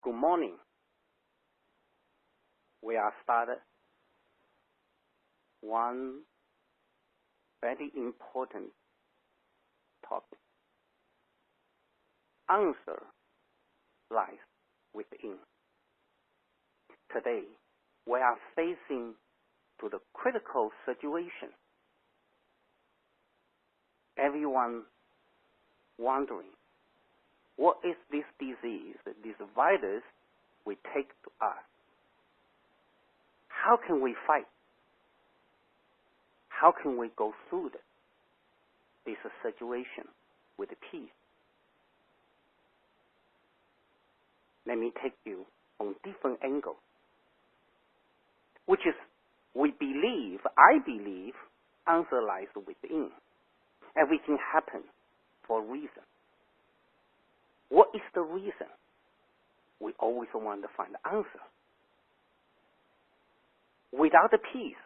Good morning. We are started one very important topic. Answer lies within. Today, we are facing to the critical situation. Everyone wondering, what is this disease, this virus we take to us? How can we fight? How can we go through this situation with peace? Let me take you on different angles, which is I believe, answer lies within. Everything happens for a reason. What is the reason? We always want to find the answer. Without the peace,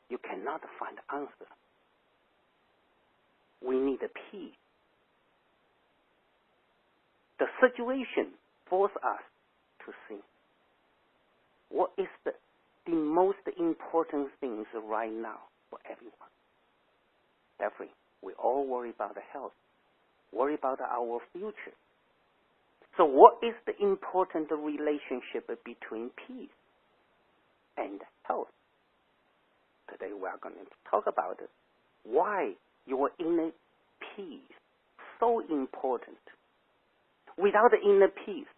you cannot find the answer. We need a peace. The situation forces us to think. What is the most important things right now for everyone? Definitely, we all worry about the health, worry about our future. So what is the important relationship between peace and health? Today we are going to talk about it. Why your inner peace so important. Without the inner peace,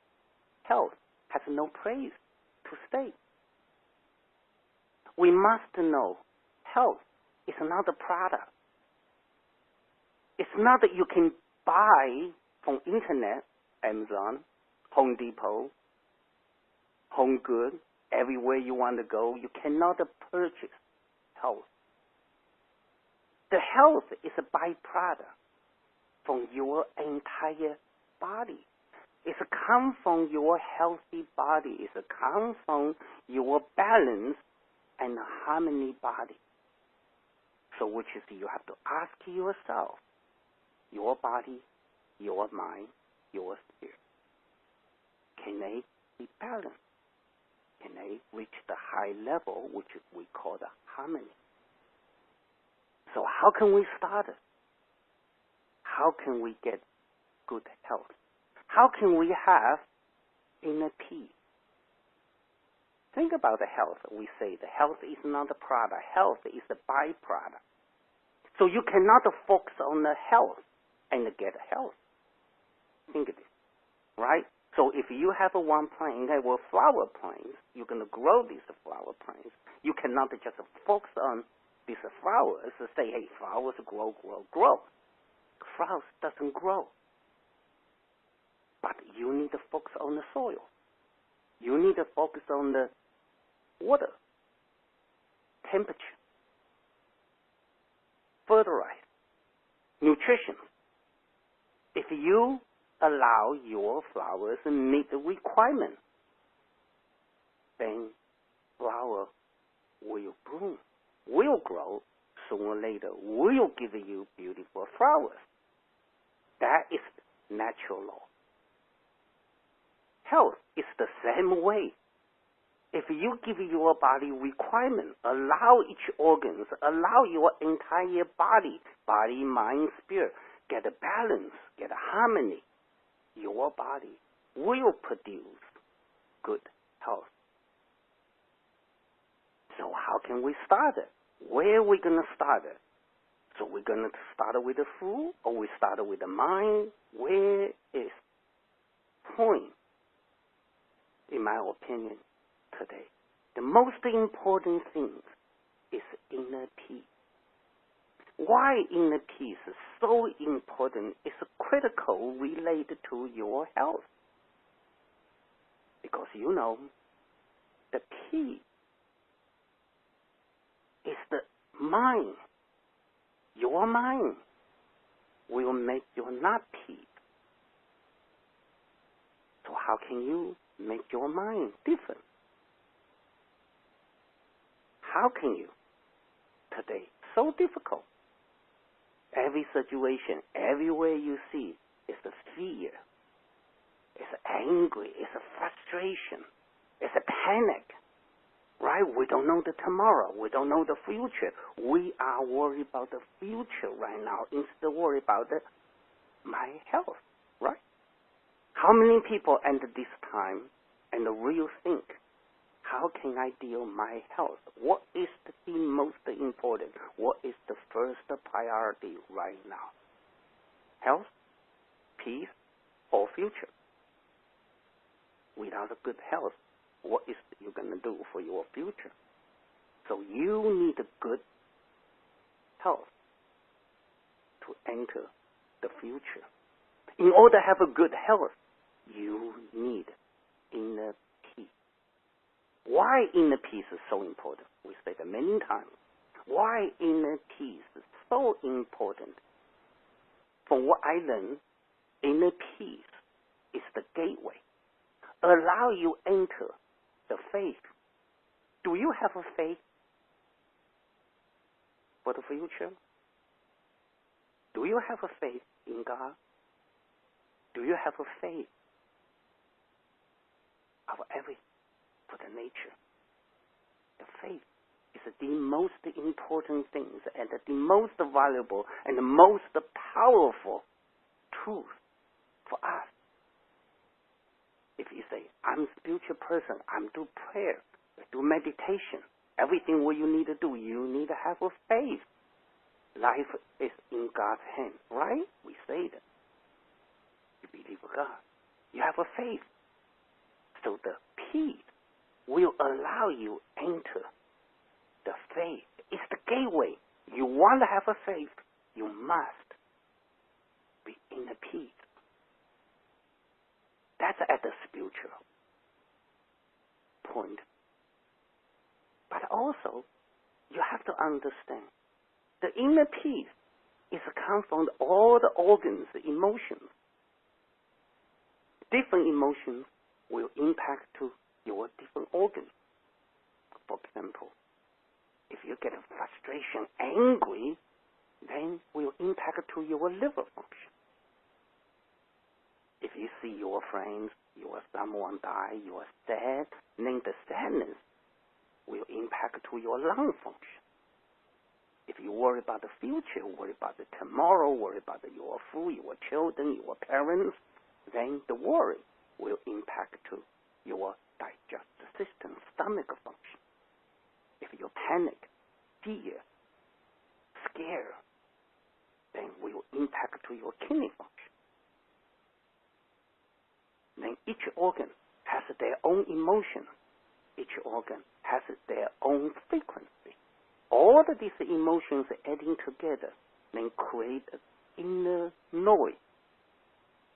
health has no place to stay. We must know health is not a product. It's not that you can buy from internet, Amazon, Home Depot, Home Good, everywhere you want to go. You cannot purchase health. The health is a byproduct from your entire body. It's come from your healthy body. It's come from your balance and harmony body. So which is you have to ask yourself, your body, your mind, your spirit, can they be balanced? Can they reach the high level, which we call the harmony? So how can we start it? How can we get good health? How can we have inner peace? Think about the health. We say the health is not a product. Health is a byproduct. So you cannot focus on the health and get health. Think of it, right? So if you have one plant, flower plants, you're going to grow these flower plants. You cannot just focus on these flowers and say, hey, flowers grow, grow, grow. Flowers doesn't grow. But you need to focus on the soil. You need to focus on the water, temperature, fertilizer, nutrition. If you allow your flowers to meet the requirement, then flower will bloom, will grow, sooner or later will give you beautiful flowers. That is natural law. Health is the same way. If you give your body requirement, allow each organs, allow your entire body, mind, spirit, get a balance, get a harmony, your body will produce good health. So how can we start it? Where are we going to start it? So we're going to start with the food, or we start with the mind? Where is point, in my opinion, today? The most important thing is inner peace. Why inner peace is so important? It's critical related to your health. Because you know, the key is the mind. Your mind will make you not peace. So how can you make your mind different? How can you? Today, so difficult. Every situation, everywhere you see, is the fear. it's angry, it's a frustration, it's a panic, right? We don't know the tomorrow. We don't know the future. We are worried about the future right now instead of worried about my health, right? How many people at this time and real think, how can I deal my health? What is the most important? What is the first priority right now? Health, peace, or future? Without a good health, what is you going to do for your future? So you need a good health to enter the future. In order to have a good health, you need inner peace. Why inner peace is so important? We said it many times. Why inner peace is so important? From what I learned, inner peace is the gateway. Allow you enter the faith. Do you have a faith for the future? Do you have a faith in God? Do you have a faith of everything for the nature? The faith is the most important things and the most valuable and the most powerful truth for us. If you say, I'm a spiritual person, I'm do prayer, do meditation, everything what you need to do, you need to have a faith. Life is in God's hand, right? We say that. You believe in God. You have a faith. So the peace will allow you enter the faith. It's the gateway. You want to have a faith, you must be in the peace. That's at the spiritual point. But also, you have to understand, the inner peace is comes from all the organs, the emotions. Different emotions will impact to your different organs. For example, if you get a frustration, angry, then will impact to your liver function. If you see your friends, your someone die, you are sad, then the sadness will impact to your lung function. If you worry about the future, worry about the tomorrow, worry about your food, your children, your parents, then the worry will impact to your digestive system, stomach function. If you panic, fear, scare, then will impact to your kidney function. Then each organ has their own emotion. Each organ has their own frequency. All of these emotions adding together then create an inner noise.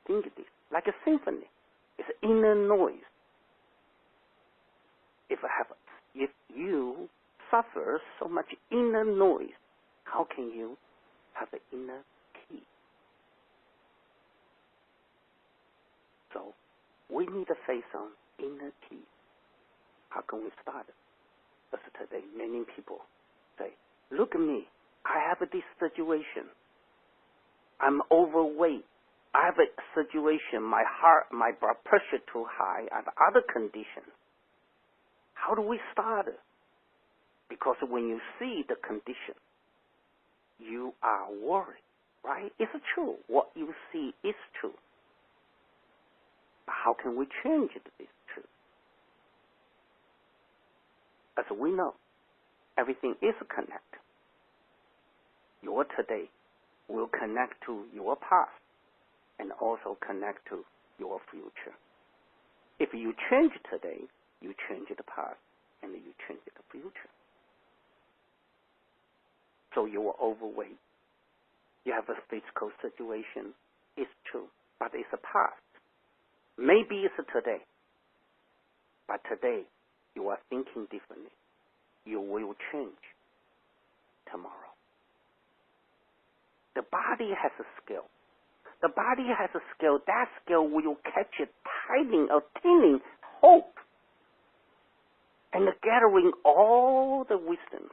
Think of this, like a symphony. It's inner noise. If you suffer so much inner noise, how can you have an inner peace? So we need to face on inner peace. How can we start it? As today, many people say, look at me. I have this situation. I'm overweight. I have a situation, my blood pressure too high, and other conditions. How do we start it? Because when you see the condition, you are worried, right? It's true. What you see is true. But how can we change this truth? As we know, everything is connected. Your today will connect to your past and also connect to your future. If you change today, you change the past and you change the future. So you are overweight. You have a physical situation. It's true, but it's a past. Maybe it's today, but today you are thinking differently. You will change tomorrow. The body has a skill. The body has a skill. That skill will catch a tiny hope and gathering all the wisdom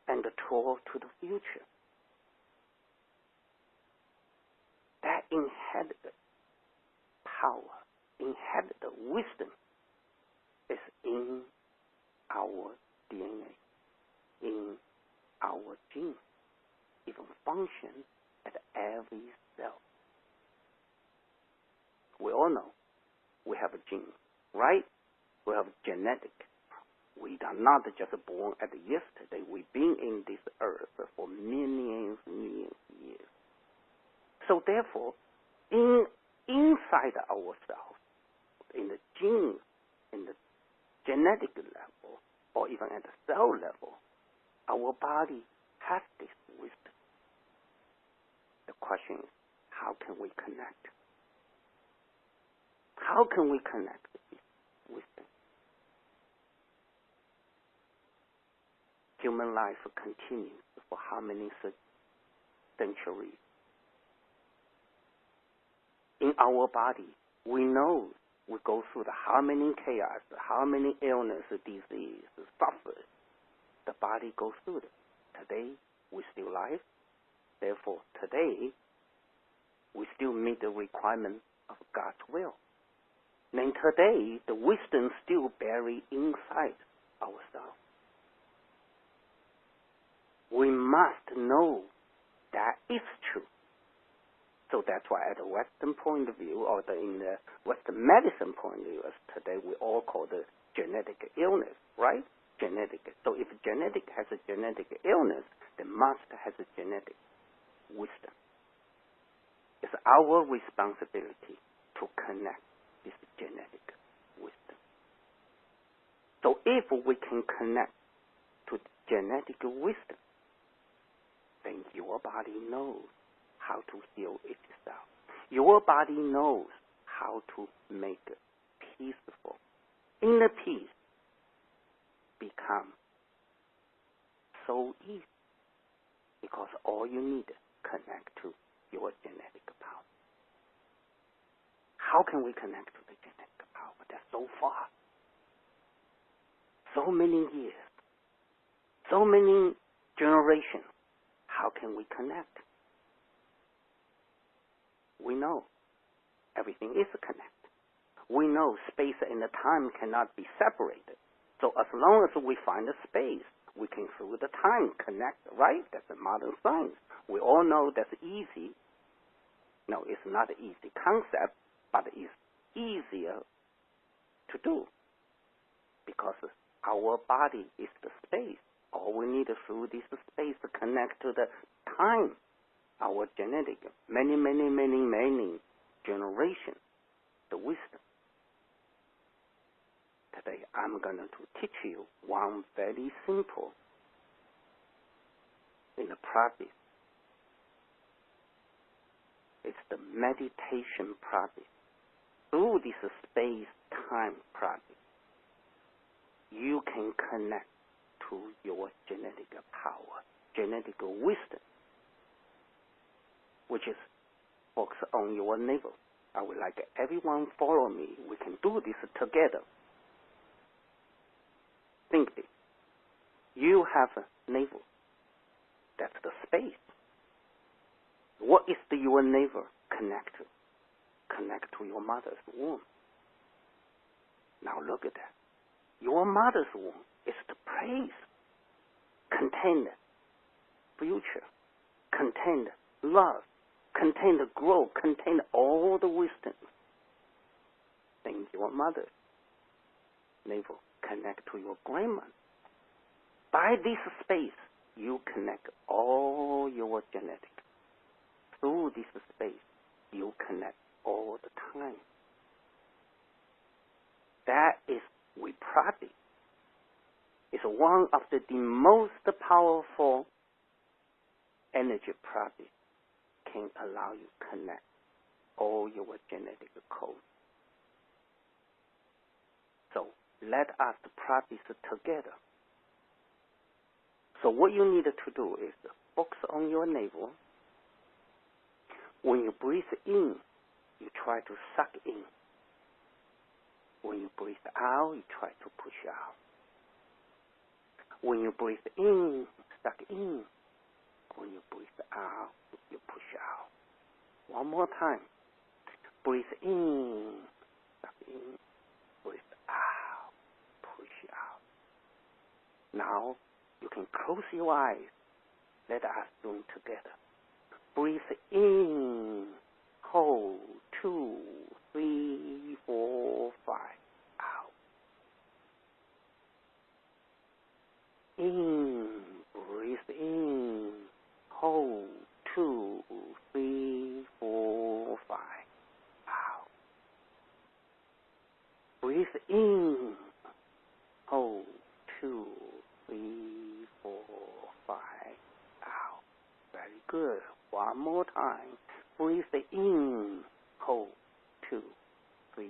and the tool to the future. That inherent power, inherited wisdom is in our DNA, in our genes, even function at every cell. We all know we have a gene, right? We have genetic. We are not just born at yesterday. We've been in this earth for millions and millions of years. So therefore, inside ourselves, in the gene, in the genetic level, or even at the cell level, our body has this wisdom. The question is, how can we connect? How can we connect this wisdom? Human life continues for how many centuries? In our body, we know we go through how many chaos, how many illness, disease, suffers. The body goes through it. Today, we still alive. Therefore, today, we still meet the requirement of God's will. Then today, the wisdom still buried inside ourselves. We must know that it's true. So that's why at the Western point of view, or in the Western medicine point of view, as today we all call the genetic illness, right? Genetic. So if genetic has a genetic illness, then must has a genetic wisdom. It's our responsibility to connect this genetic wisdom. So if we can connect to genetic wisdom, then your body knows how to heal itself. Your body knows how to make it peaceful. Inner peace become so easy because all you need to connect to your genetic power. How can we connect to the genetic power? That's so far. So many years. So many generations. How can we connect? We know everything is connected. We know space and the time cannot be separated. So as long as we find a space, we can through the time connect, right? That's a modern science. We all know that's easy. No, it's not an easy concept, but it's easier to do because our body is the space. All we need is through this space to connect to the time, our genetic, many generations, the wisdom. Today I'm going to teach you one very simple in the practice. It's the meditation practice. Through this space-time practice, you can connect to your genetic power, genetic wisdom, which is focus on your navel. I would like everyone follow me. We can do this together. Think this. You have a navel. That's the space. What is your navel connect to? Connect to your mother's womb. Now look at that. Your mother's womb is the place, contained future, contained love, contained growth, contained all the wisdom. Then your mother navel connect to your grandmother. By this space, you connect all your genetics. Through this space, you connect all the time. That is we practice. It's one of the most powerful energy practice can allow you to connect all your genetic codes. So let us practice together. So what you need to do is focus on your navel. When you breathe in, you try to suck in. When you breathe out, you try to push out. When you breathe in, suck in. When you breathe out, you push out. One more time. Breathe in, suck in, breathe out, push out. Now you can close your eyes. Let us do it together. Breathe in, hold, 2, 3, 4, 5, out. In, breathe in, hold, 2, 3, 4, 5, out. Breathe in, hold, 2, 3, 4, 5, out. Very good. One more time. Breathe in, hold, 2, 3,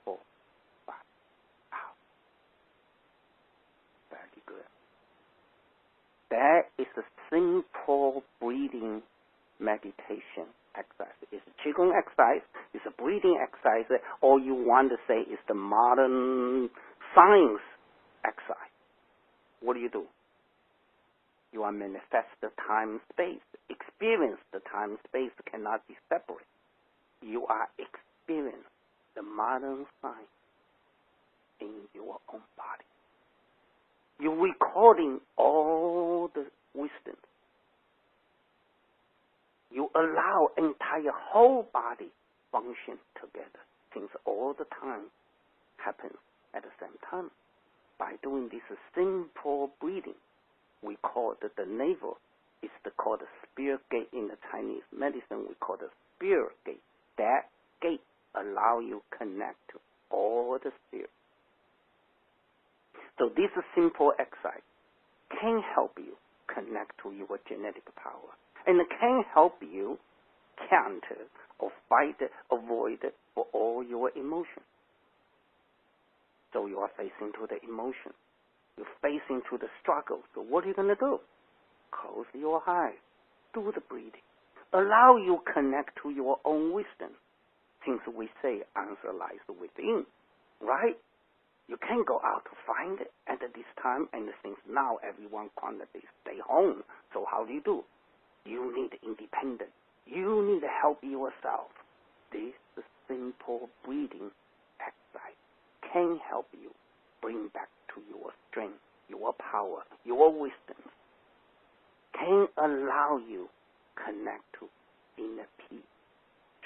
4, 5, out. Very good. That is a simple breathing meditation exercise. It's a Qigong exercise. It's a breathing exercise. Or you want to say it's the modern science exercise. What do? You are manifest the time space. Experience the time space cannot be separate. You are experiencing the modern science in your own body. You're recording all the wisdom. You allow entire whole body function together, since all the time happens at the same time. By doing this simple breathing, we call it the navel. It's called the spear gate in the Chinese medicine. We call it the spear gate. That gate allow you connect to all the spirits. So this simple exercise can help you connect to your genetic power, and it can help you counter or fight, avoid for all your emotions. So you are facing to the emotion. You're facing to the struggle. So what are you going to do? Close your eyes. Do the breathing. Allow you connect to your own wisdom. Since we say answer lies within, right? You can't go out to find it at this time, and since now everyone quantity stay home. So how do? You need independence. You need to help yourself. This simple breathing exercise can help you bring back to your strength, your power, your wisdom. Can allow you connect to inner peace.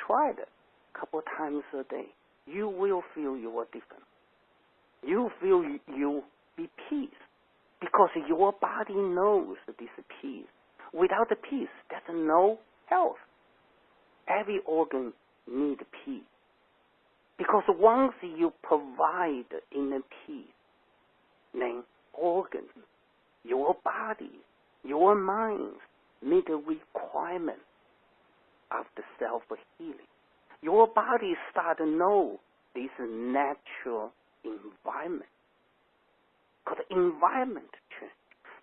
Try it a couple times a day. You will feel you are different. You feel you be peace because your body knows this peace. Without the peace, there's no health. Every organ needs peace. Because once you provide inner peace, then organs, your body, your mind meet the requirement of the self-healing. Your body start to know this natural environment. Because the environment change.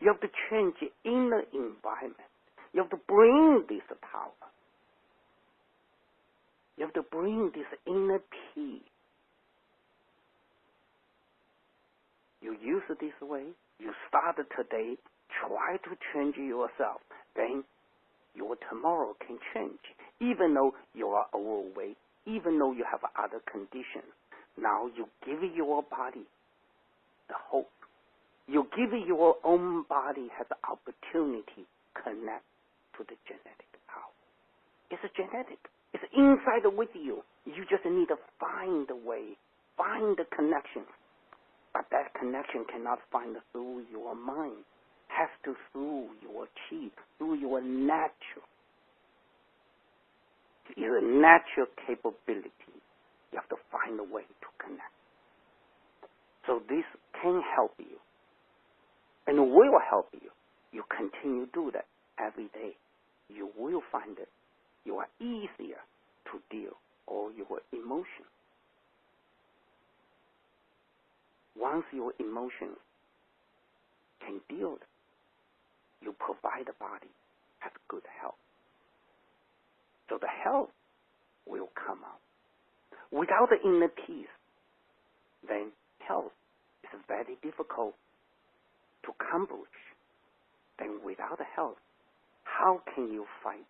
You have to change the inner environment. You have to bring this power. You have to bring this inner peace. You use it this way. You start today. Try to change yourself. Then your tomorrow can change. Even though you are overweight, even though you have other conditions, now you give your body the hope. You give your own body has the opportunity to connect to the genetic power. It's a genetic. It's inside with you. You just need to find the way, find the connection. But that connection cannot find through your mind. Has to through your chi, through your natural. It's a natural capability. You have to find a way to connect. So this can help you. And will help you. You continue to do that every day. You will find it. You are easier to deal all your emotions. Once your emotions can deal with it, you provide the body has good health. So the health will come out. Without the inner peace, then health is very difficult to accomplish. Then without the health, how can you fight?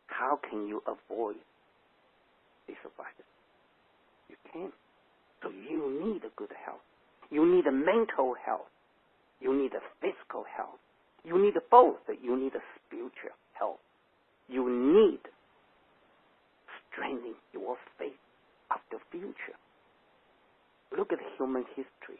How can you avoid they survive it. You can't. So you need a good health. You need a mental health. You need a physical health. You need both. You need a spiritual health. You need strengthening your faith of the future. Look at human history,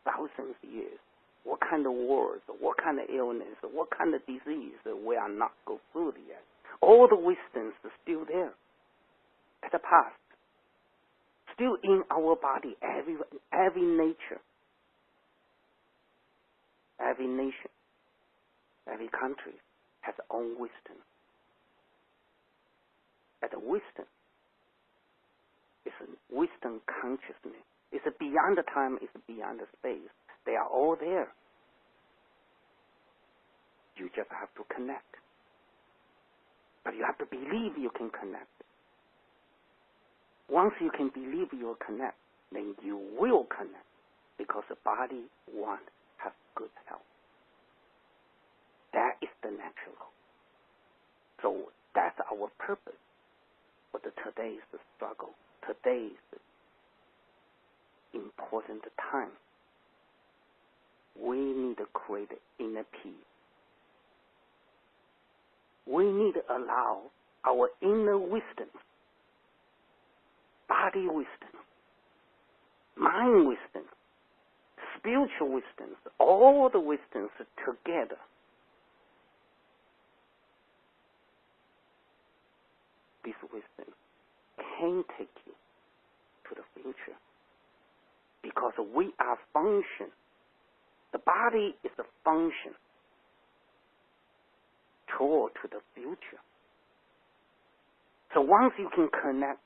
thousands of years. What kind of wars, what kind of illness, what kind of disease we are not go through yet. All the wisdoms are still there at the past, still in our body, every nature, every nation, every country has its own wisdom. And the wisdom is a wisdom consciousness. It's beyond the time, it's beyond the space. They are all there. You just have to connect. But you have to believe you can connect. Once you can believe you will connect, then you will connect, because the body wants to have good health. That is the natural. So that's our purpose for today's struggle, today's important time. We need to create inner peace. We need to allow our inner wisdom, body wisdom, mind wisdom, spiritual wisdom, all the wisdoms together. This wisdom can take you to the future, because we are function. The body is a function toward to the future. So once you can connect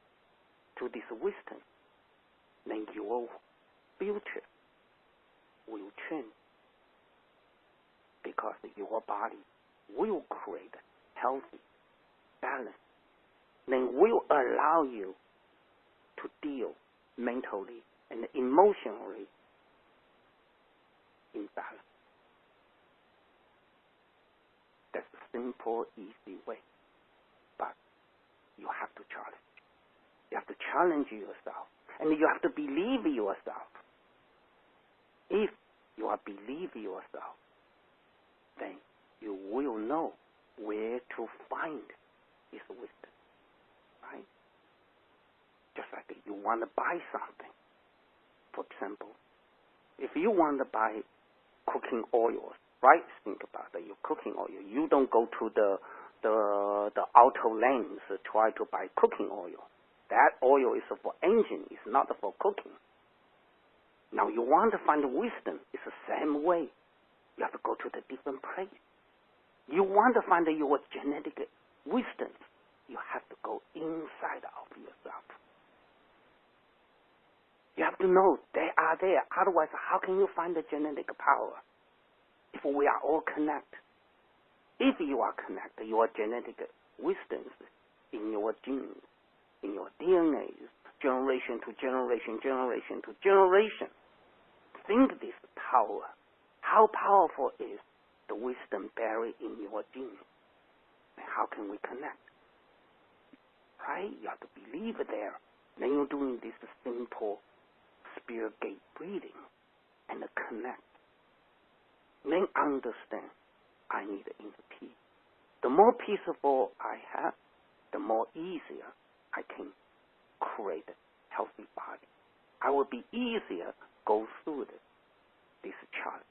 to this wisdom, then your future will change, because your body will create healthy balance. Then will allow you to deal mentally and emotionally in balance. That's a simple, easy way. But you have to challenge. You have to challenge yourself. And you have to believe yourself. If you are believe yourself, then you will know where to find this wisdom. Right? Just like you want to buy something. For example, if you want to buy cooking oils, right? Think about it. Your cooking oil. You don't go to the auto lanes to try to buy cooking oil. That oil is for engine. It's not for cooking. Now you want to find wisdom. It's the same way. You have to go to the different place. You want to find your genetic wisdom. You have to go inside of yourself. You have to know they are there. Otherwise, how can you find the genetic power if we are all connected? If you are connected, your genetic wisdoms in your genes, in your DNA, generation to generation, generation to generation. Think this power. How powerful is the wisdom buried in your genes? And how can we connect? Right? You have to believe it there. Then you're doing this simple spirit gate breathing and connect. Then understand I need inner peace. The more peaceful I have, the more easier I can create a healthy body. I will be easier go through this challenge.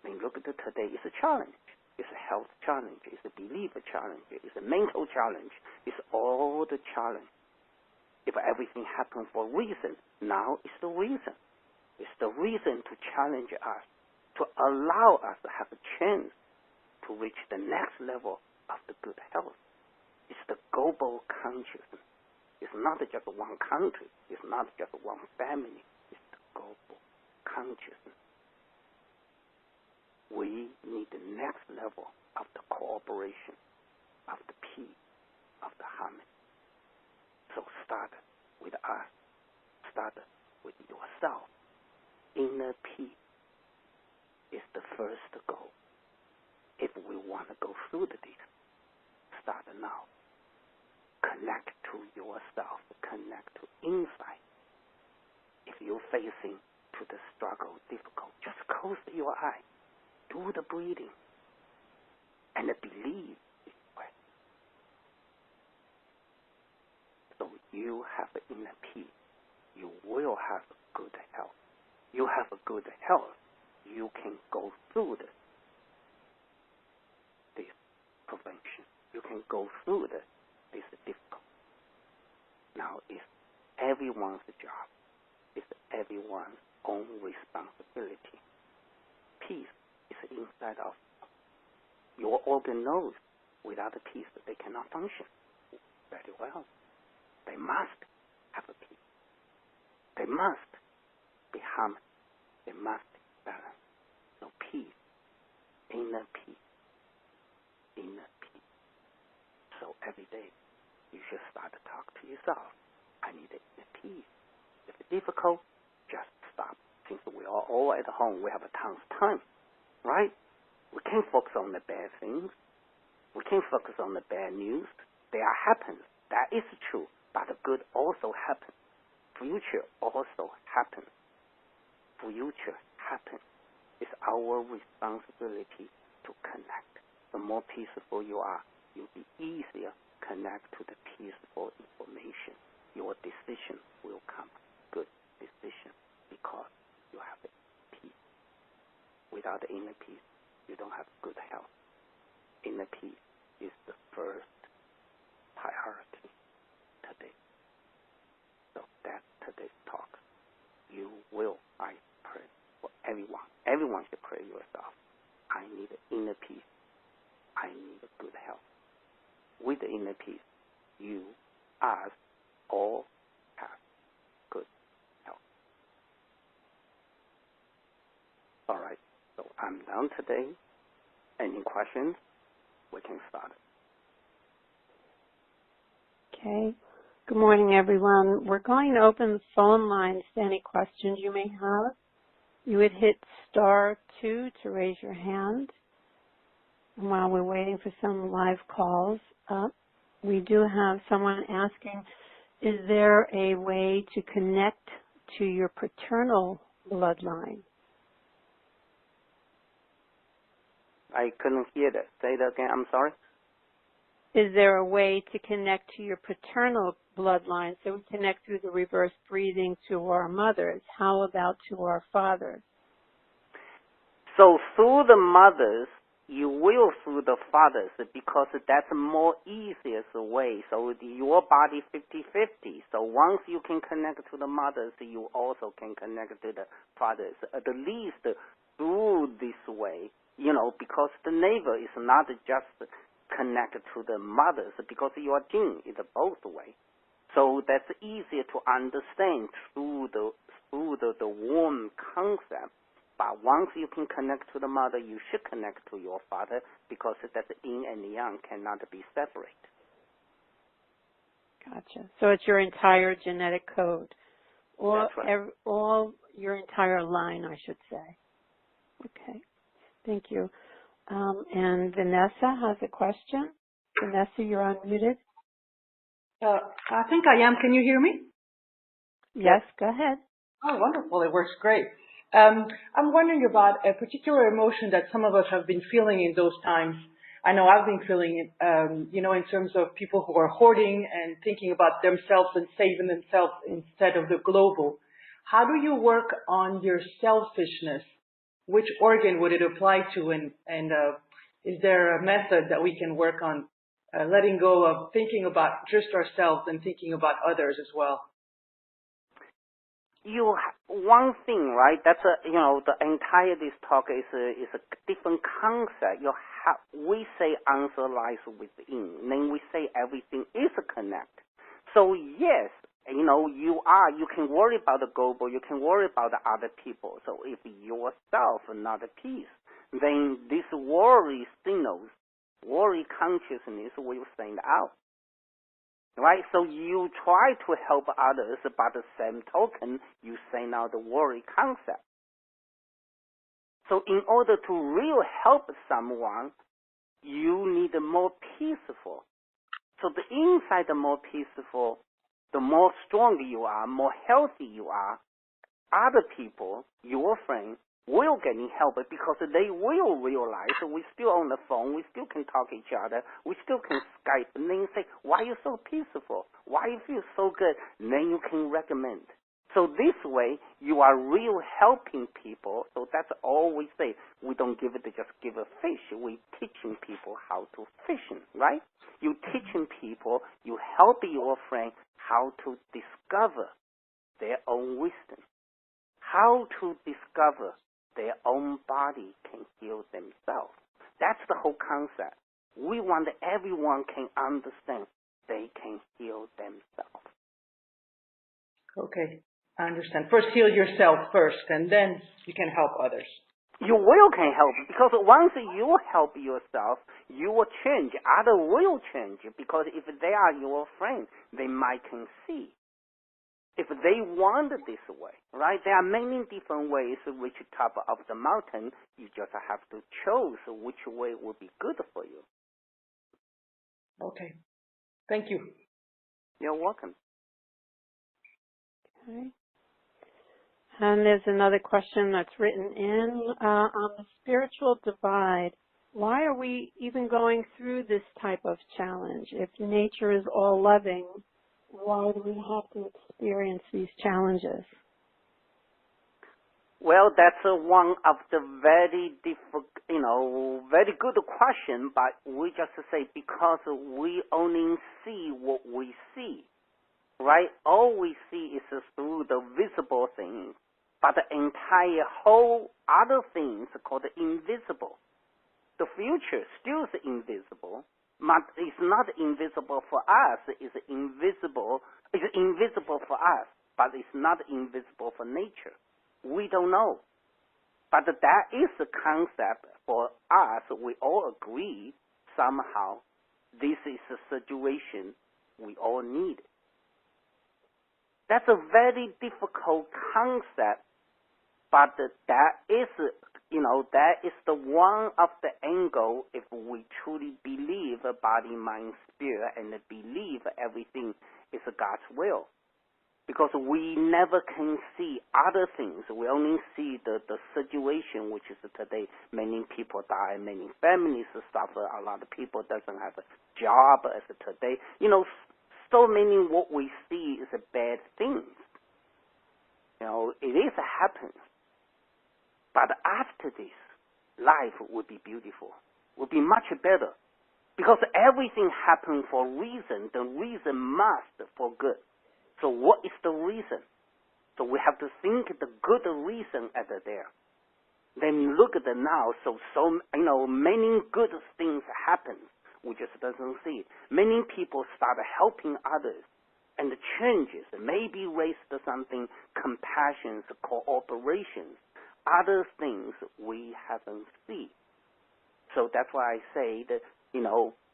Then look at today. It's a challenge. It's a health challenge. It's a belief challenge. It's a mental challenge. It's all the challenge. If everything happens for a reason, now it's the reason. It's the reason to challenge us, to allow us to have a chance to reach the next level of the good health. It's the global consciousness. It's not just one country. It's not just one family. It's the global consciousness. We need the next level of the cooperation, of the peace, of the harmony. So start with us. Start with yourself. Inner peace is the first goal. If we want to go through this, start now. connect to yourself, connect to inside. If you're facing to the struggle, difficult, just close your eye, do the breathing, and believe this way. So you have inner peace. You will have good health. You have a good health. You can go through this prevention. You can go through this difficult. Now, it's everyone's job. It's everyone's own responsibility. Peace is inside of your organ knows without the peace they cannot function very well. They must have a peace. They must be harmony. They must balance. So peace, inner peace, inner peace. So every day you should start to talk to yourself. I need inner peace. If it's difficult, just stop. Since we are all at home, we have a ton of time, right? We can't focus on the bad things. We can't focus on the bad news. There happens. That is true. But the good also happens. Future also happens. Future happens. It's our responsibility to connect. The more peaceful you are, you'll be easier connect to the peaceful information. Your decision will come good decision because you have peace. Without the inner peace, you don't have good health. Inner peace is the first priority today. So that's today's talk. You will, I pray for everyone. Everyone should pray yourself. I need inner peace. I need good health. With the inner peace, you, us, all have good health. All right. So I'm done today. Any questions? We can start. Okay. Good morning, everyone. We're going to open the phone lines to any questions you may have. You would hit *2 to raise your hand. And while we're waiting for some live calls up, we do have someone asking, is there a way to connect to your paternal bloodline? I couldn't hear that. Say that again. I'm sorry. Is there a way to connect to your paternal bloodline? So we connect through the reverse breathing to our mothers. How about to our fathers? So through the mothers, you will through the fathers because that's a more easiest way. So your body 50-50. So once you can connect to the mothers, you also can connect to the fathers. At least through this way, because the neighbor is not just connected to the mothers because your gene is both way. So that's easier to understand through the womb concept. But once you can connect to the mother, you should connect to your father because that yin and yang cannot be separate. Gotcha. So it's your entire genetic code. That's right. All your entire line, I should say. Okay. Thank you. And Vanessa has a question. Vanessa, you're unmuted. I think I am. Can you hear me? Yes, go ahead. Oh, wonderful. It works great. I'm wondering about a particular emotion that some of us have been feeling in those times. I know I've been feeling it, in terms of people who are hoarding and thinking about themselves and saving themselves instead of the global. How do you work on your selfishness? Which organ would it apply to? And is there a method that we can work on letting go of thinking about just ourselves and thinking about others as well? One thing, right? That's the entire this talk is a different concept. We say answer lies within, then we say everything is a connect. So yes, you can worry about the global, you can worry about the other people. So if yourself are not at peace, then this worry signals, worry consciousness will send out. Right? So you try to help others, but the same token, you send out the worry concept. So in order to really help someone, you need a more peaceful. So the inside, the more peaceful, the more stronger you are, more healthy you are, other people, your friends, will get help because they will realize we still on the phone, we still can talk to each other, we still can Skype, and then you say, why are you so peaceful? Why you feel so good? And then you can recommend. So this way, you are real helping people. So that's all we say. We don't give it to just give a fish. We teaching people how to fishing, right? You teaching people, you help your friend how to discover their own wisdom, how to discover their own body can heal themselves. That's the whole concept. We want that everyone can understand they can heal themselves. Okay, I understand. First heal yourself first, and then you can help others. You will can help, because once you help yourself, you will change. Others will change, because if they are your friend, they might can see. If they want it this way, right? There are many different ways to reach the top of the mountain. You just have to choose which way will be good for you. Okay. Thank you. You're welcome. Okay. And there's another question that's written in on the spiritual divide. Why are we even going through this type of challenge? If nature is all loving, why do we have to experience these challenges? Well, that's one of the very very good question, but we just say because we only see what we see, right? All we see is through the visible things, but the entire whole other things called invisible. The future still is invisible, but it's not invisible for us. It's invisible for us, but it's not invisible for nature. We don't know. But that is the concept for us. We all agree somehow this is a situation we all need. That's a very difficult concept, but that is the one of the angle if we truly believe body, mind, spirit, and believe everything is God's will. Because we never can see other things. We only see the situation, which is today many people die, many families suffer, a lot of people doesn't have a job as today. So many what we see is bad things. It is happens. But after this, life would be beautiful, would be much better. Because everything happens for a reason. The reason must for good. So what is the reason? So we have to think the good reason at there. Then look at the now. So many good things happen. We just doesn't see. Many people start helping others, and the changes maybe raised something, compassions, cooperations, other things we haven't seen. So that's why I say that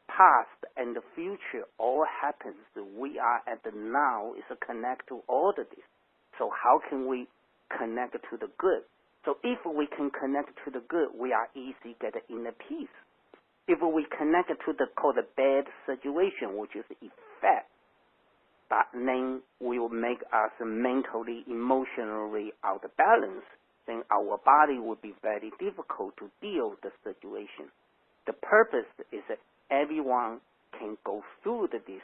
past and the future all happens. We are at the now is a connect to all of this. So how can we connect to the good? So if we can connect to the good, we are easy get inner peace. If we connect to the called bad situation, which is effect, but then we will make us mentally, emotionally out of balance, then our body will be very difficult to deal with the situation. The purpose is that everyone can go through this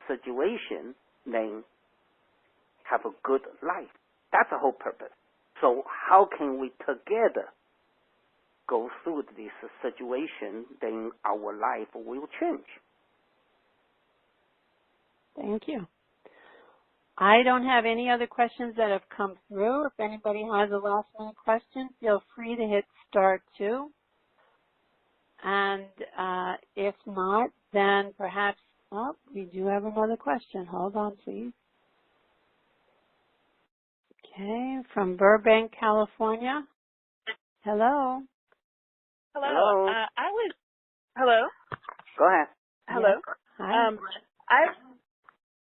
situation, then have a good life. That's the whole purpose. So how can we together go through this situation, then our life will change. Thank you. I don't have any other questions that have come through. If anybody has a last minute question, feel free to hit *2. And if not, then perhaps, we do have another question. Hold on, please. Okay, from Burbank, California. Hello. Hello. Hello. Go ahead. Hello. Yes. Hi.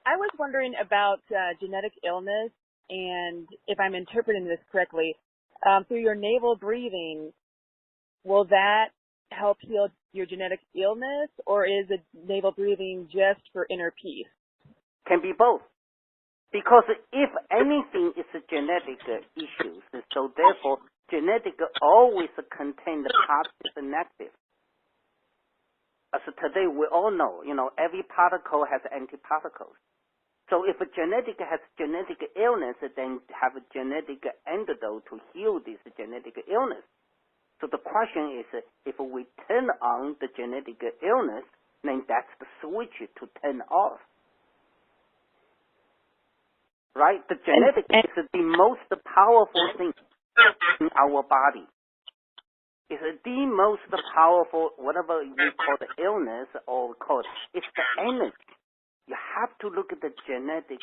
I was wondering about genetic illness, and if I'm interpreting this correctly, through your navel breathing, will that help heal your genetic illness, or is the navel breathing just for inner peace? Can be both. Because if anything is a genetic issue, so therefore genetic always contain the positive and negative. As today we all know, every particle has antiparticles. So if a genetic has genetic illness, then have a genetic antidote to heal this genetic illness. So the question is, if we turn on the genetic illness, then that's the switch to turn off. Right? The genetic is the most powerful thing in our body. It's the most powerful, whatever we call the illness or call it, it's the energy. You have to look at the genetic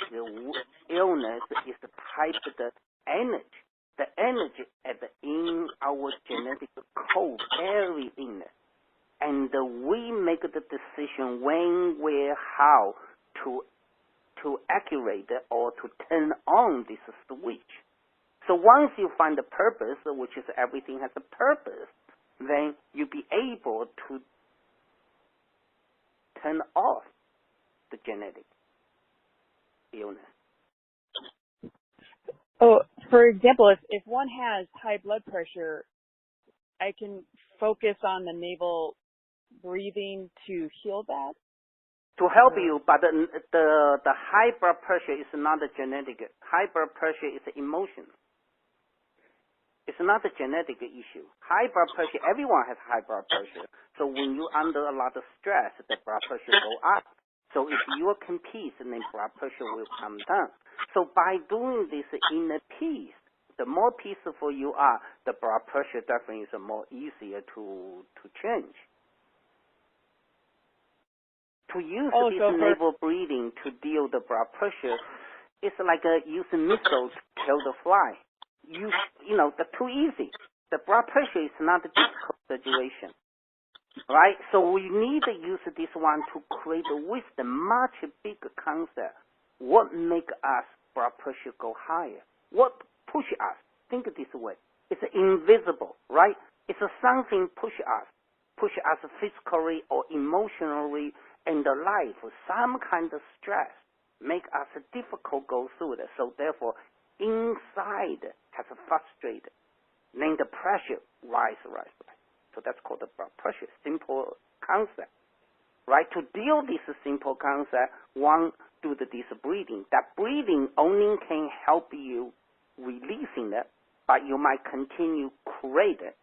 illness is the type of the energy. The energy in our genetic code, very in it. And we make the decision when, where, how to activate or to turn on this switch. So once you find the purpose, which is everything has a purpose, then you'll be able to turn off the genetic illness. Oh, for example, if one has high blood pressure, I can focus on the navel breathing to heal that? To help you, but the high blood pressure is not a genetic. High blood pressure is an emotion. It's not a genetic issue. High blood pressure, everyone has high blood pressure. So when you're under a lot of stress, the blood pressure go up. So if you are in peace, then blood pressure will come down. So by doing this inner peace, the more peaceful you are, the blood pressure definitely is more easier to change. To use this navel breathing to deal the blood pressure, it's like using missiles to kill the fly. They're too easy. The blood pressure is not a difficult situation, right? So we need to use this one to create a wisdom, much bigger concept. What make us blood pressure go higher? What push us? Think this way. It's invisible, right? It's something push us physically or emotionally in the life. Some kind of stress make us difficult go through it. So therefore, inside has frustrated. Then the pressure rise. So that's called the blood pressure. Simple concept, right? To deal with this simple concept, one do this breathing. That breathing only can help you releasing it, but you might continue create it.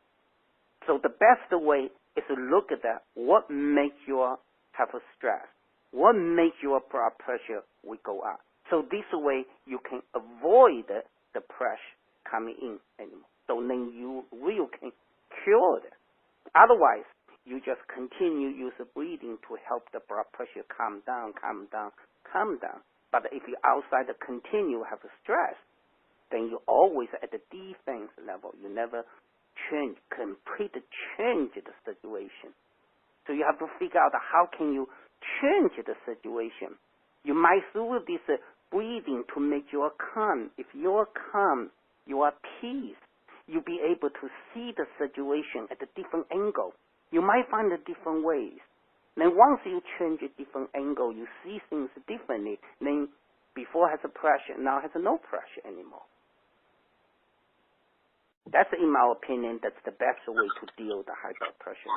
So the best way is to look at that. What makes you have a stress? What makes your blood pressure will go up? So this way you can avoid the pressure coming in anymore. So then you really can cure it. Otherwise, you just continue use breathing to help the blood pressure calm down. But if you outside continue have stress, then you always at the defense level. You never complete change the situation. So you have to figure out how can you change the situation. You might through this breathing to make you calm. If you're calm, you are peace. You'll be able to see the situation at a different angle. You might find different ways. Then once you change a different angle, you see things differently. Then before has a pressure, now has no pressure anymore. That's, in my opinion, that's the best way to deal with the high blood pressure.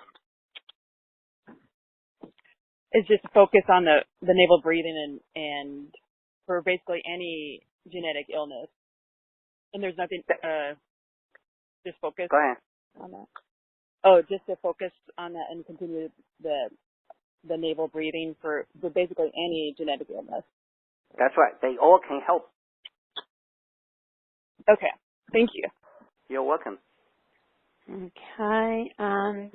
It's just focus on the navel breathing and for basically any genetic illness. And there's nothing, just focus Go ahead. on that. Oh, just to focus on that and continue the navel breathing for basically any genetic illness. That's right. They all can help. Okay. Thank you. You're welcome. Okay, and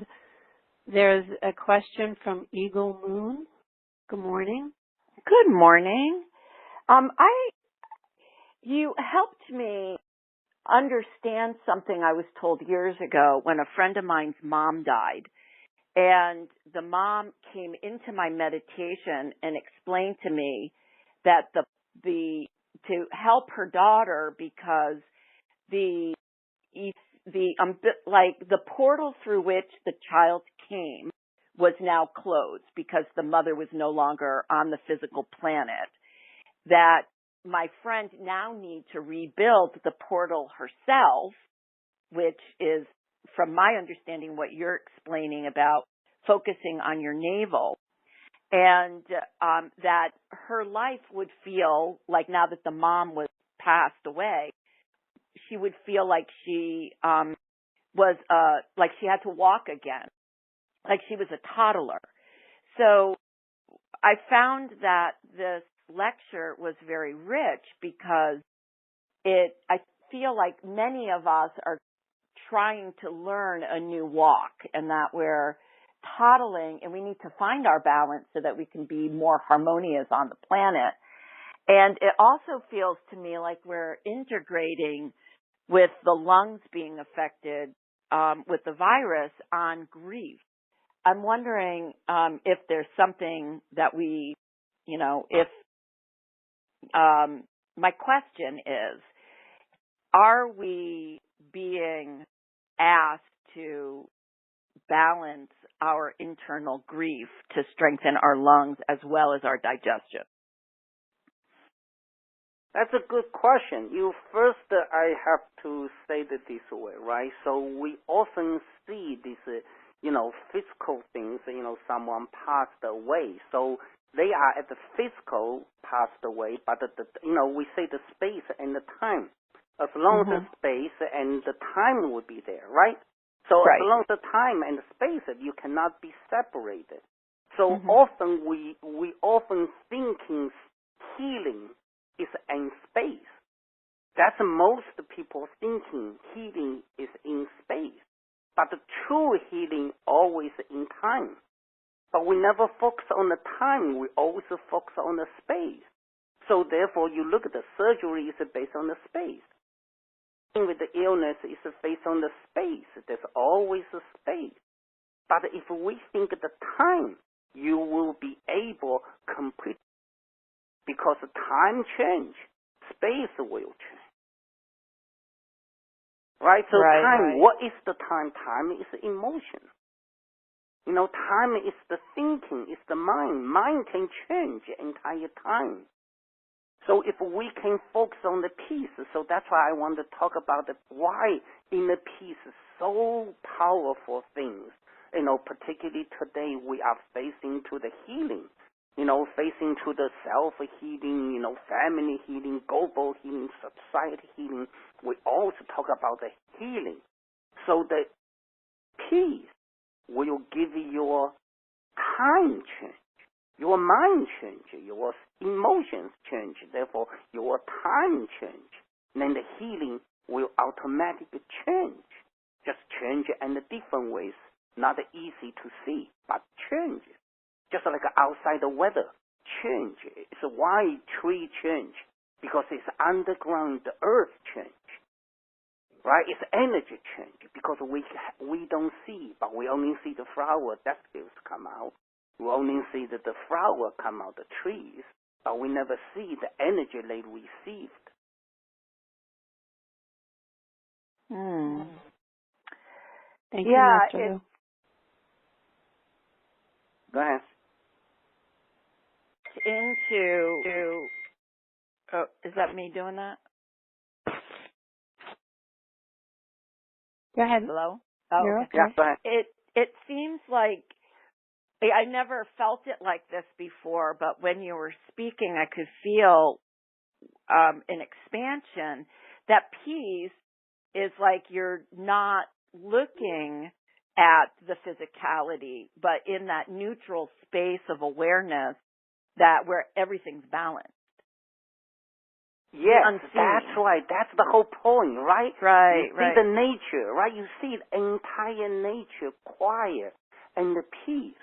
there's a question from Eagle Moon. Good morning. Good morning. You helped me understand something I was told years ago when a friend of mine's mom died. And the mom came into my meditation and explained to me that to help her daughter because the like the portal through which the child came was now closed because the mother was no longer on the physical planet. That my friend now needs to rebuild the portal herself, which is, from my understanding, what you're explaining about focusing on your navel. And that her life would feel like, now that the mom was passed away, she would feel like she was like she had to walk again, like she was a toddler. So I found that this lecture was very rich because I feel like many of us are trying to learn a new walk, and that we're toddling and we need to find our balance so that we can be more harmonious on the planet. And it also feels to me like we're integrating with the lungs being affected with the virus on grief. I'm wondering if there's something that we, if my question is, are we being asked to balance our internal grief to strengthen our lungs as well as our digestion? That's a good question. I have to say it this way, right? So we often see these, physical things, someone passed away. So they are at the physical passed away, but we say the space and the time. As long as the space and the time would be there, right? So as long as the time and the space, you cannot be separated. So often we often thinking healing is in space. That's most people thinking healing is in space. But the true healing always in time. But we never focus on the time. We always focus on the space. So therefore, you look at the surgery is based on the space. With the illness is based on the space. There's always a space. But if we think of the time, you will be able complete, because time change, space will change. Right? So time, what is the time? Time is emotion. Time is the thinking, is the mind. Mind can change entire time. So if we can focus on the peace, so that's why I want to talk about why inner peace is so powerful things. Particularly today we are facing to the healing, facing to the self-healing, family healing, global healing, society healing. We also talk about the healing. So the peace will give your time change. Your mind change, your emotions change, therefore your time change. Then the healing will automatically change. Just change in different ways, not easy to see, but change. Just like outside the weather, change. It's why tree change, because it's underground, the earth change. Right? It's energy change, because we don't see, but we only see the flower that will come out. We only see that the flower come out the trees, but we never see the energy they received. Thank you, Master Lu. Go ahead. Is that me doing that? Go ahead. Hello? You're okay. okay. Yeah, go ahead. It seems like I never felt it like this before, but when you were speaking, I could feel an expansion. That peace is like you're not looking at the physicality, but in that neutral space of awareness where everything's balanced. Yes, that's right. That's the whole point, right? Right, you see the nature, right? You see the entire nature, quiet and the peace.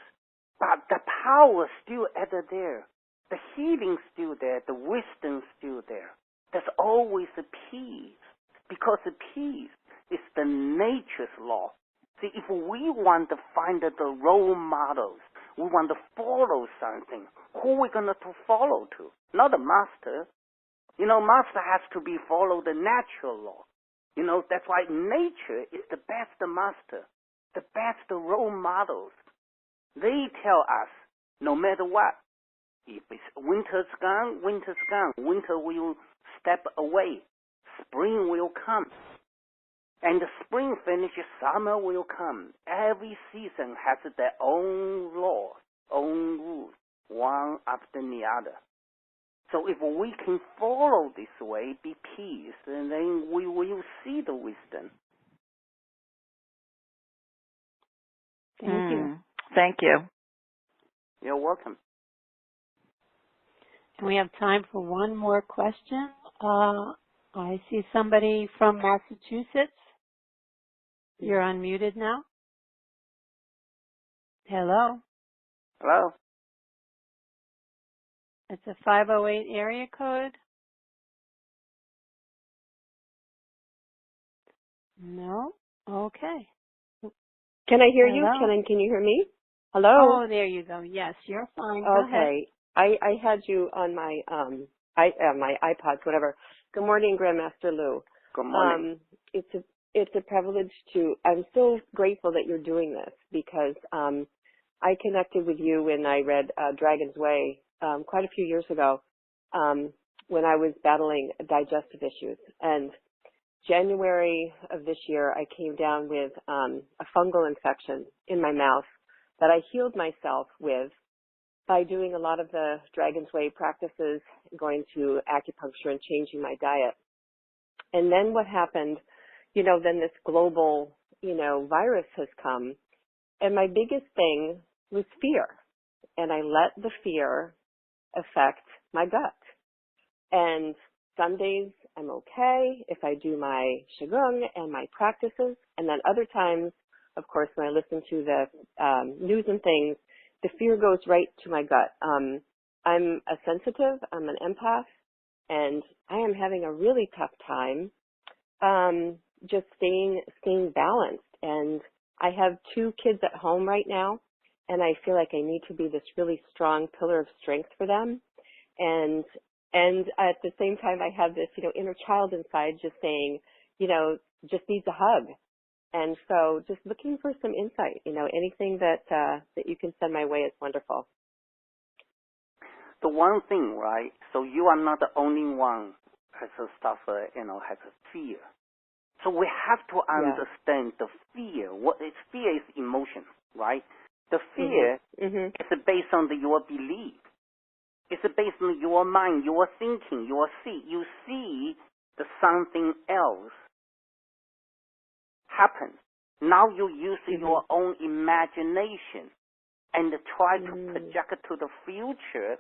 But the power still at there. The healing still there. The wisdom still there. There's always a peace. Because the peace is the nature's law. See, if we want to find the role models, we want to follow something, who are we going to follow to? Not the master. Master has to be follow the natural law. You know, that's why nature is the best master, the best role models. They tell us, no matter what, if it's winter's gone, winter's gone. Winter will step away. Spring will come. And the spring finishes, summer will come. Every season has their own laws, own rules, one after the other. So if we can follow this way, be peace, and then we will see the wisdom. Thank you. Thank you. You're welcome. And we have time for one more question. I see somebody from Massachusetts. You're unmuted now. Hello. Hello? It's a 508 area code. No? Okay. Can I hear you? Hello? Can you hear me? Hello? Oh, there you go. Yes, you're fine. Go ahead. Okay. I had you on my my iPods, whatever. Good morning, Grandmaster Lou. Good morning. It's a privilege I'm so grateful that you're doing this because I connected with you when I read Dragon's Way quite a few years ago when I was battling digestive issues. And January of this year, I came down with a fungal infection in my mouth that I healed myself with by doing a lot of the Dragon's Way practices, going to acupuncture and changing my diet. And then what happened, then this global, virus has come. And my biggest thing was fear. And I let the fear affect my gut. And some days I'm okay if I do my Qigong and my practices. And then other times, of course, when I listen to the news and things, the fear goes right to my gut. I'm a sensitive, I'm an empath, and I am having a really tough time just staying balanced. And I have 2 kids at home right now, and I feel like I need to be this really strong pillar of strength for them. And at the same time, I have this, inner child inside just saying, just needs a hug. And so just looking for some insight, anything that you can send my way is wonderful. The one thing, right, so you are not the only one has a suffer, has a fear. So we have to understand the fear. Fear is emotion, right? The fear is based on your belief. It's based on your mind, your thinking, you see the something else happens. Now you use your own imagination and try to project to the future,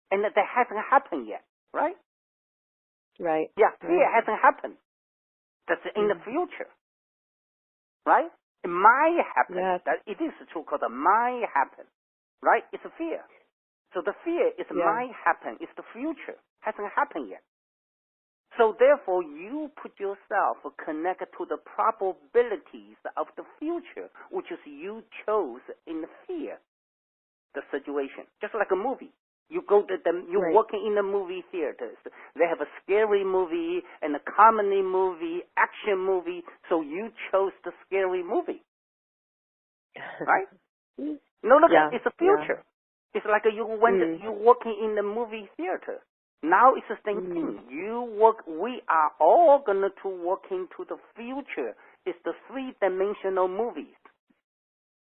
and that hasn't happened yet, right? Right. Yeah, fear hasn't happened. That's in the future, right? It might happen. Yes. That it is true called might happen, right? It's a fear. So the fear is might happen. It's the future. Hasn't happened yet. So therefore, you put yourself connected to the probabilities of the future, which is you chose in the fear, the situation. Just like a movie. You go to you're working in the movie theaters. They have a scary movie and a comedy movie, action movie. So you chose the scary movie, right? No, look, it's the future. It's like you're working in the movie theater. Now it's the same thing. We are all going to walk into the future. It's the 3-dimensional movies.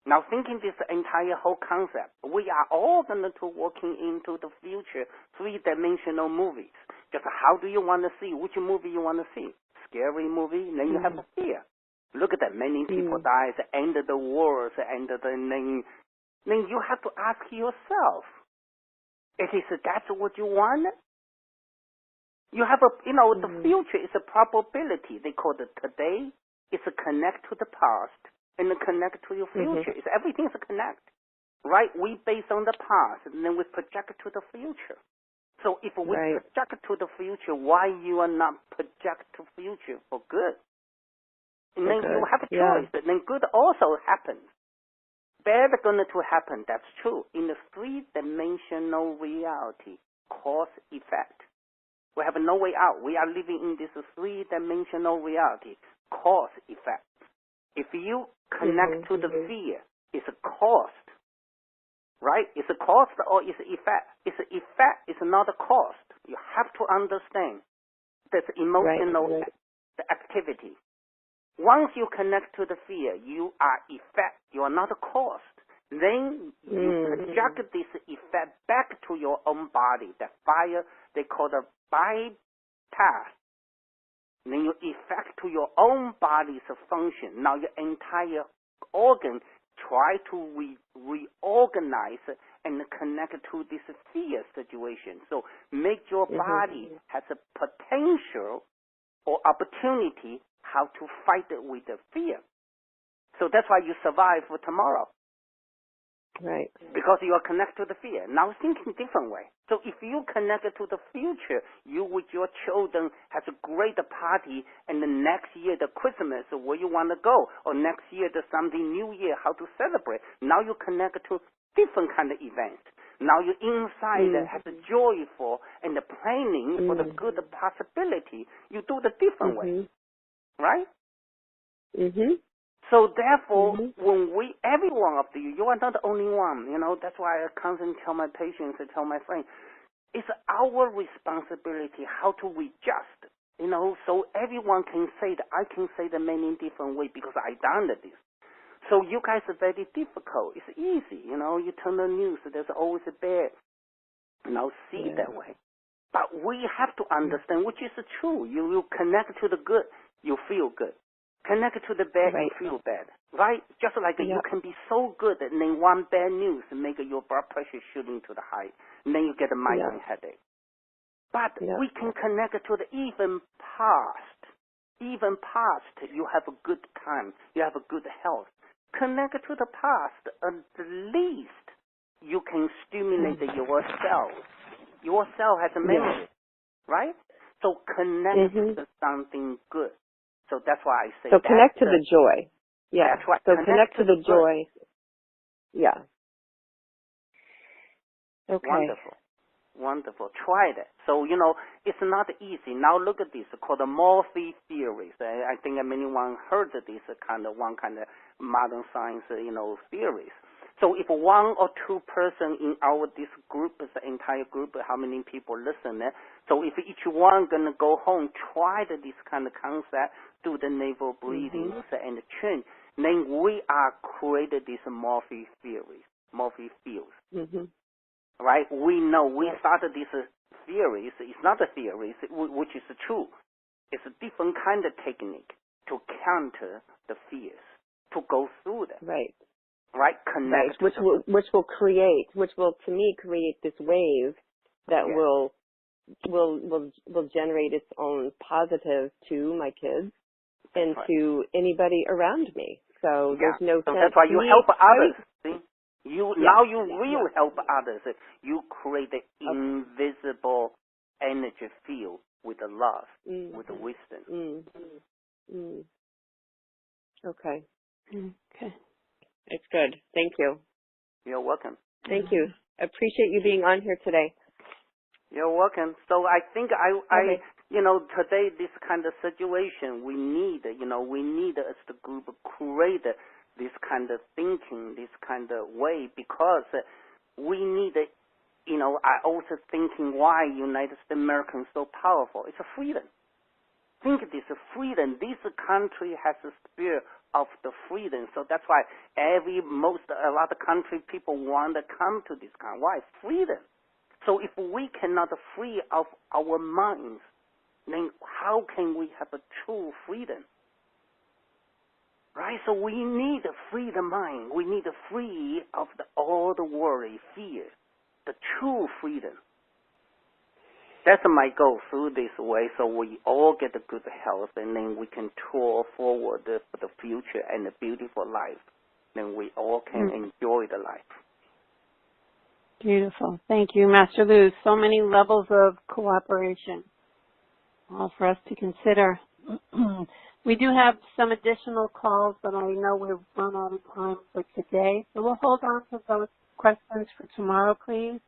Now thinking this entire whole concept, we are all going to walking into the future 3-dimensional movies. Just how do you want to see? Which movie you want to see? Scary movie? Then you have a fear. Look at that. Many people die at the end of the world, then you have to ask yourself, that's what you want? You have the future is a probability. They call it today. It's a connect to the past and a connect to your future. It's everything's a connect, right? We base on the past and then we project to the future. So if we project to the future, why you are not project to future for good? And then you have a choice. And then good also happens. Bad going to happen. That's true. In the 3-dimensional reality, cause effect. We have no way out. We are living in this 3-dimensional reality. cause effect. If you connect to the fear, it's a cost, right? It's a cost or it's an effect. It's an effect, it's not a cost. You have to understand that's emotional activity. Once you connect to the fear, you are effect, you are not a cost. Then you project this effect back to your own body. That fire, they call the bypass. Then you effect to your own body's function. Now your entire organ try to reorganize and connect to this fear situation. So make your body has a potential or opportunity how to fight it with the fear. So that's why you survive for tomorrow. Right. Because you are connected to the fear. Now thinking different way. So if you connect to the future, you with your children has a great party, and the next year the Christmas where you want to go, or next year the something New Year how to celebrate. Now you connect to different kind of events. Now you inside has a joyful and the planning for the good possibility. You do the different way, right? So therefore, when every one of you are not the only one, that's why I constantly tell my patients, I tell my friends, it's our responsibility how to readjust, so everyone can say that I can say the many different ways because I done this. So you guys are very difficult. It's easy, you turn the news, there's always a bear, see it that way. But we have to understand, which is true. You connect to the good, you feel good. Connect to the bad, you feel bad, right? Just like you can be so good and then one bad news make your blood pressure shooting to the high, and then you get a migraine headache. But we can connect to the even past. Even past, you have a good time, you have a good health. Connect to the past, at least you can stimulate your cells. Your cell has a memory, right? So connect to something good. So that's why I say so connect to the joy. Yeah. That's right. So connect to the joy. Yeah. Okay. Wonderful. Try that. So, it's not easy. Now look at this, called the Morphy theories. I think anyone heard of this one kind of modern science, theories. So if one or two person in this group, the entire group, how many people listen? So if each one gonna go home, try this kind of concept, do the navel breathing and change, then we are created this Morphy theories, Morphy fields. Right? We know we started these theories. It's not a theory, which is true. It's a different kind of technique to counter the fears, to go through them. Right. Right, connect. Which will create this wave that will generate its own positive to my kids and to anybody around me. So there's no sense. That's why you help others. See, now you will help others. You create the invisible energy field with the love, with the wisdom. Okay. Okay. It's good. Thank you. You're welcome. Thank you. I appreciate you being on here today. You're welcome. So I think today this kind of situation we need as the group create this kind of thinking, this kind of way, because we need I also thinking why United States Americans so powerful. It's a freedom. Think this freedom. This country has a spirit of the freedom. So that's why a lot of country people want to come to this country. Why? Freedom. So if we cannot free of our minds, then how can we have a true freedom? Right? So we need to free the mind. We need to free of all the worry, fear, the true freedom. That's my goal through this way, so we all get a good health, and then we can tour forward for the future and a beautiful life. Then we all can enjoy the life. Beautiful. Thank you, Master Lu. So many levels of cooperation, all for us to consider. We do have some additional calls, but I know we've run out of time for today, so we'll hold on to those questions for tomorrow, please.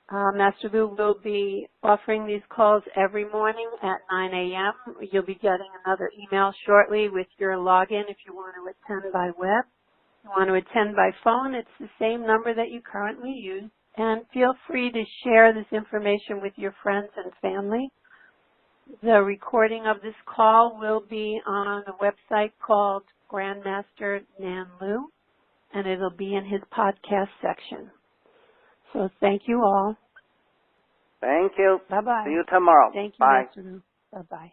Master Lu will be offering these calls every morning at 9 a.m. You'll be getting another email shortly with your login if you want to attend by web. If you want to attend by phone, it's the same number that you currently use. And feel free to share this information with your friends and family. The recording of this call will be on a website called Grandmaster Nan Lu, and it'll be in his podcast section. So thank you all. Thank you. Bye-bye. See you tomorrow. Thank you, Bye. Master Lu. Bye-bye.